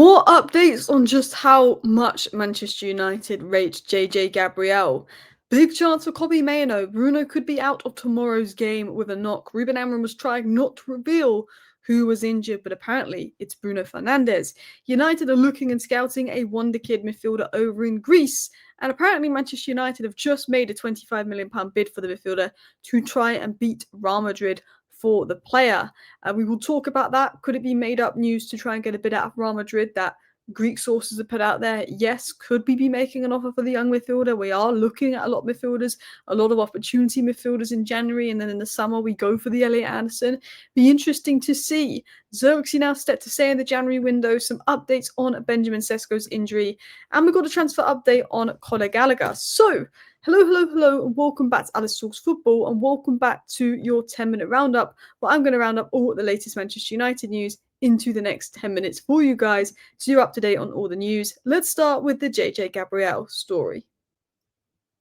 More updates on just how much Manchester United rate JJ Gabriel. Big chance for Kobbie Mainoo. Bruno could be out of tomorrow's game with a knock. Ruben Amorim was trying not to reveal who was injured, but apparently it's Bruno Fernandes. United are looking and scouting a Wonderkid midfielder over in Greece. And apparently Manchester United have just made a £25 million bid for the midfielder to try and beat Real Madrid for the player. We will talk about that. Could it be made up news to try and get a bid out of Real Madrid that Greek sources have put out there? Yes. Could we be making an offer for the young midfielder? We are looking at a lot of midfielders, a lot of opportunity midfielders in January, and then in the summer we go for the Elliot Anderson. Be interesting to see. Zirkzee now set to stay in the January window. Some updates on Benjamin Sesko's injury, and we've got a transfer update on Conor Gallagher. So hello, and welcome back to Alice Talks Football, and welcome back to your 10-minute roundup, where I'm going to round up all the latest Manchester United news into the next 10 minutes for you guys, so you're up to date on all the news. Let's start with the JJ Gabriel story.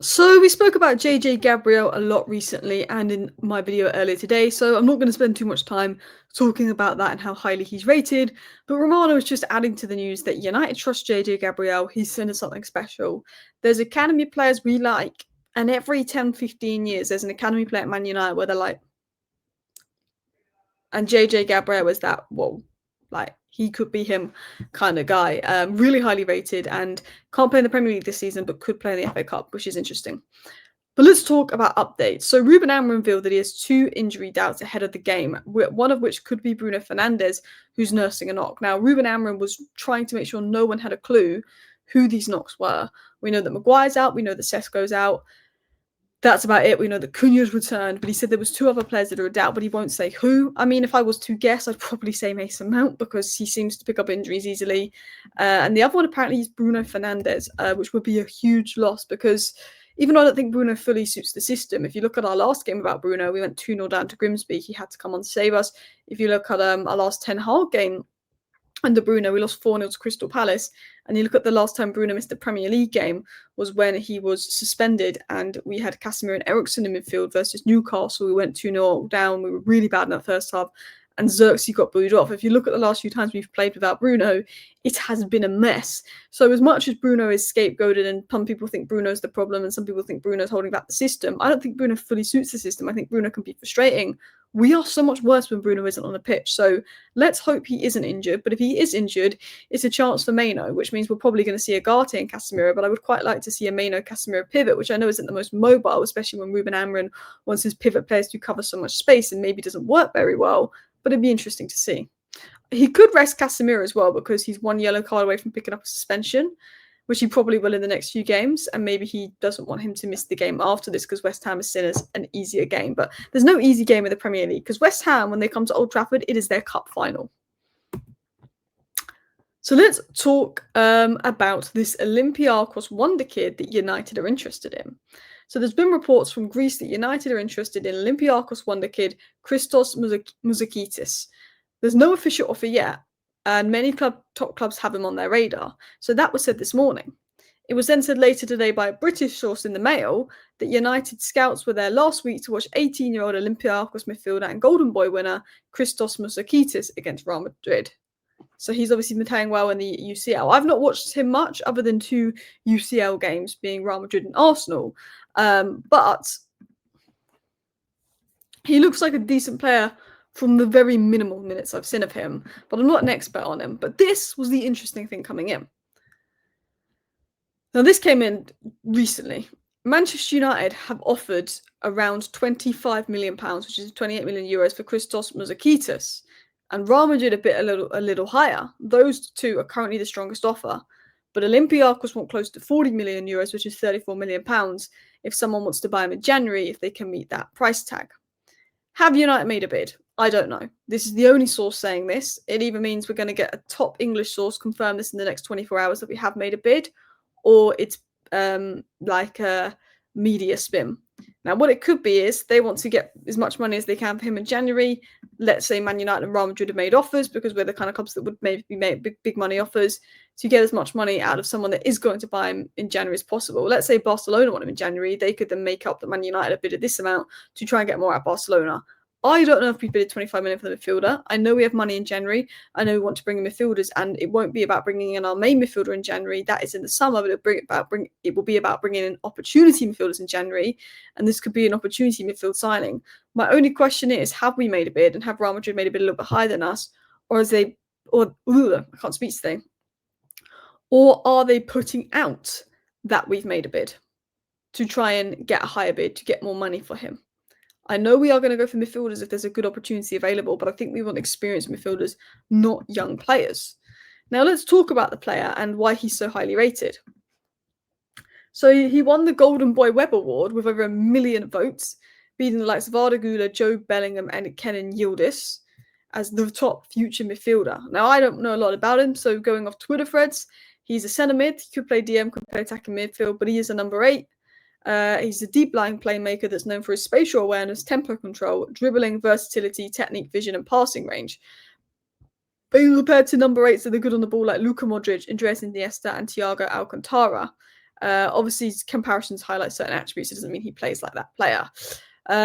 So we spoke about JJ Gabriel a lot recently and in my video earlier today, so I'm not going to spend too much time talking about that and how highly he's rated, but Romano is just adding to the news that United trust JJ Gabriel. He's seen something special. There's academy players we like, and every 10-15 years there's an academy player at Man United where they're like, and JJ Gabriel is that, whoa, like, he could be him kind of guy. Really highly rated and can't play in the Premier League this season, but could play in the FA Cup, which is interesting. But let's talk about updates. So Ruben Amorim revealed that he has 2 injury doubts ahead of the game, one of which could be Bruno Fernandes, who's nursing a knock. Now, Ruben Amorim was trying to make sure no one had a clue who these knocks were. We know that Maguire's out, we know that Sesko's out. That's about it. We know that Cunha's returned, but he said there was 2 other players that are a doubt, but he won't say who. I mean, if I was to guess, I'd probably say Mason Mount because he seems to pick up injuries easily. And the other one apparently is Bruno Fernandes, which would be a huge loss because even though I don't think Bruno fully suits the system, if you look at our last game about Bruno, we went 2-0 down to Grimsby. He had to come on to save us. If you look at our last Ten Hag game under Bruno, we lost 4-0 to Crystal Palace. And you look at the last time Bruno missed a Premier League game was when he was suspended and we had Casemiro and Eriksen in midfield versus Newcastle. We went 2-0 down. We were really bad in that first half and Zirkzee got booed off. If you look at the last few times we've played without Bruno, it has been a mess. So as much as Bruno is scapegoated and some people think Bruno's the problem and some people think Bruno's holding back the system, I don't think Bruno fully suits the system. I think Bruno can be frustrating. We are so much worse when Bruno isn't on the pitch. So let's hope he isn't injured. But if he is injured, it's a chance for Mainoo, which means we're probably going to see Agate and Casemiro. But I would quite like to see a Mainoo-Casemiro pivot, which I know isn't the most mobile, especially when Ruben Amorim wants his pivot players to cover so much space and maybe doesn't work very well. But it'd be interesting to see. He could rest Casemiro as well because he's 1 yellow card away from picking up a suspension, which he probably will in the next few games, and maybe he doesn't want him to miss the game after this because West Ham is seen as an easier game. But there's no easy game in the Premier League because West Ham, when they come to Old Trafford, it is their cup final. So let's talk about this Olympiacos Wonderkid that United are interested in. So there's been reports from Greece that United are interested in Olympiacos Wonderkid Christos Mouzakitis. There's no official offer yet, and many top clubs have him on their radar. So that was said this morning. It was then said later today by a British source in the Mail that United scouts were there last week to watch 18-year-old Olympiacos midfielder and Golden Boy winner Christos Mouzakitis against Real Madrid. So he's obviously been playing well in the UCL. I've not watched him much other than 2 UCL games, being Real Madrid and Arsenal. But he looks like a decent player from the very minimal minutes I've seen of him. But I'm not an expert on him. But this was the interesting thing coming in. Now, this came in recently. Manchester United have offered around £25 million, which is 28 million euros, for Christos Mouzakitis. And Real Madrid a little higher. Those 2 are currently the strongest offer. But Olympiacos want close to 40 million euros, which is £34 million, if someone wants to buy him in January, if they can meet that price tag. Have United made a bid? I don't know. This is the only source saying this. It either means we're going to get a top English source confirm this in the next 24 hours that we have made a bid, or it's like a media spin. Now, what it could be is they want to get as much money as they can for him in January. Let's say Man United and Real Madrid have made offers because we're the kind of clubs that would maybe make big money offers to get as much money out of someone that is going to buy him in January as possible. Let's say Barcelona want him in January. They could then make up that Man United have bid at this amount to try and get more out of Barcelona. I don't know if we bid 25 million for the midfielder. I know we have money in January. I know we want to bring in midfielders, and it won't be about bringing in our main midfielder in January. That is in the summer, but it will be about bringing in opportunity midfielders in January, and this could be an opportunity midfield signing. My only question is, have we made a bid, and have Real Madrid made a bid a little bit higher than us, or I can't speak today, or are they putting out that we've made a bid to try and get a higher bid to get more money for him? I know we are going to go for midfielders if there's a good opportunity available, but I think we want experienced midfielders, not young players. Now let's talk about the player and why he's so highly rated. So he won the Golden Boy Web Award with over 1 million votes, beating the likes of Arda Güler, Joe Bellingham, and Kenan Yildiz as the top future midfielder. Now I don't know a lot about him, so going off Twitter threads, he's a centre mid. He could play DM, could play attacking midfield, but he is a number 8. He's a deep-lying playmaker that's known for his spatial awareness, tempo control, dribbling, versatility, technique, vision, and passing range. Being compared to number 8s that are good on the ball like Luka Modric, Andres Iniesta, and Thiago Alcantara. Obviously, comparisons highlight certain attributes. It doesn't mean he plays like that player.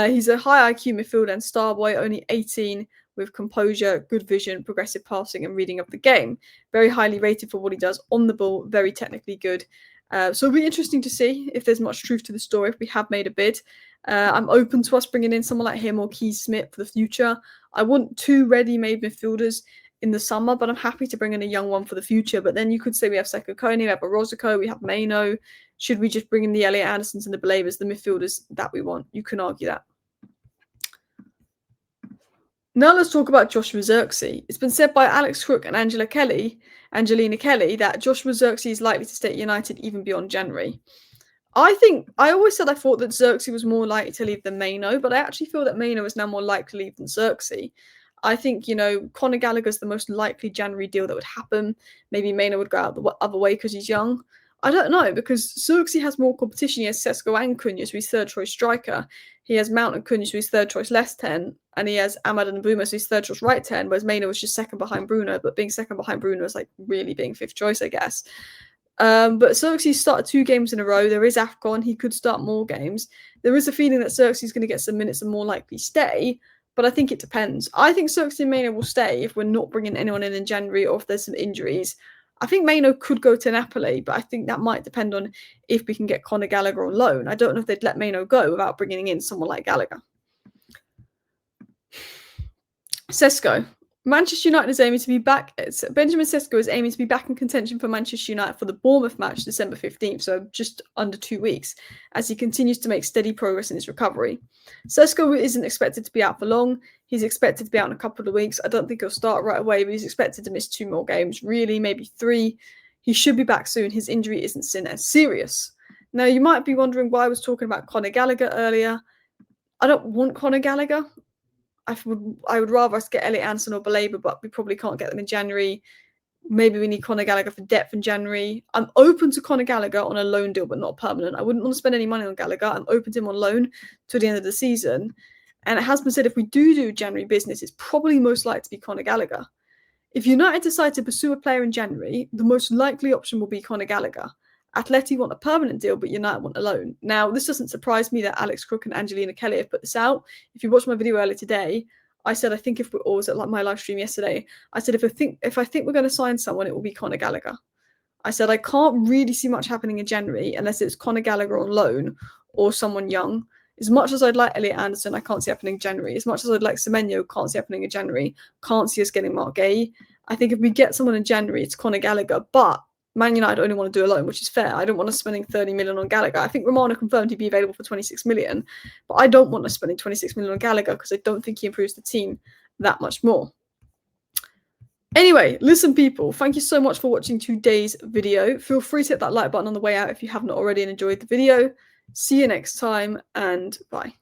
He's a high IQ midfielder and star boy, only 18, with composure, good vision, progressive passing, and reading of the game. Very highly rated for what he does on the ball, very technically good. So it'll be interesting to see if there's much truth to the story, if we have made a bid. I'm open to us bringing in someone like him or Keith Smith for the future. I want 2 ready-made midfielders in the summer, but I'm happy to bring in a young one for the future. But then you could say we have Sesko Kone, we have Rosico, we have Maino. Should we just bring in the Elliot Andersons and the Balabas, the midfielders that we want? You can argue that. Now let's talk about Joshua Zirkzee. It's been said by Alex Crook and Angelina Kelly that Joshua Zirkzee is likely to stay at United even beyond January. I always said I thought that Zirkzee was more likely to leave than Maino, but I actually feel that Maino is now more likely to leave than Zirkzee. I think, Conor Gallagher's the most likely January deal that would happen. Maybe Maino would go out the other way because he's young. I don't know, because Zirkzee has more competition. He has Sesko and Cunha, so he's third-choice striker. He has Mount and Cunha, so he's third-choice left 10. And he has Ahmad and Buma, so he's third-choice right 10, whereas Maino was just second behind Bruno. But being second behind Bruno is like really being fifth choice, I guess. But Zirkzee started 2 games in a row. There is AFCON. He could start more games. There is a feeling that Zirkzee is going to get some minutes and more likely stay. But I think it depends. I think Zirkzee and Maino will stay if we're not bringing anyone in January or if there's some injuries. I think Maino could go to Napoli, but I think that might depend on if we can get Conor Gallagher on loan. I don't know if they'd let Maino go without bringing in someone like Gallagher. Sesko. Manchester United is aiming to be back. Benjamin Sesko is aiming to be back in contention for Manchester United for the Bournemouth match December 15th, so just under 2 weeks, as he continues to make steady progress in his recovery. Sesko isn't expected to be out for long. He's expected to be out in a couple of weeks. I don't think he'll start right away, but he's expected to miss 2 more games, really, maybe 3. He should be back soon. His injury isn't seen as serious. Now, you might be wondering why I was talking about Conor Gallagher earlier. I don't want Conor Gallagher. I would rather us get Elliot Anderson or Baleba, but we probably can't get them in January. Maybe we need Conor Gallagher for depth in January. I'm open to Conor Gallagher on a loan deal, but not permanent. I wouldn't want to spend any money on Gallagher. I'm open to him on loan to the end of the season. And it has been said if we do January business, it's probably most likely to be Conor Gallagher. If United decide to pursue a player in January, the most likely option will be Conor Gallagher. Atleti want a permanent deal, but United want a loan. Now, this doesn't surprise me that Alex Crook and Angelina Kelly have put this out. If you watched my video earlier today, I said I think was it like my live stream yesterday? I said if I think we're going to sign someone, it will be Conor Gallagher. I said I can't really see much happening in January unless it's Conor Gallagher on loan or someone young. As much as I'd like Elliot Anderson, I can't see happening in January. As much as I'd like Semenyo, can't see happening in January. Can't see us getting Mark Gay. I think if we get someone in January, it's Conor Gallagher. But Man United only want to do a loan, which is fair. I don't want us spending 30 million on Gallagher. I think Romano confirmed he'd be available for 26 million, but I don't want us spending 26 million on Gallagher because I don't think he improves the team that much more. Anyway, listen, people, thank you so much for watching today's video. Feel free to hit that like button on the way out if you haven't already and enjoyed the video. See you next time, and bye.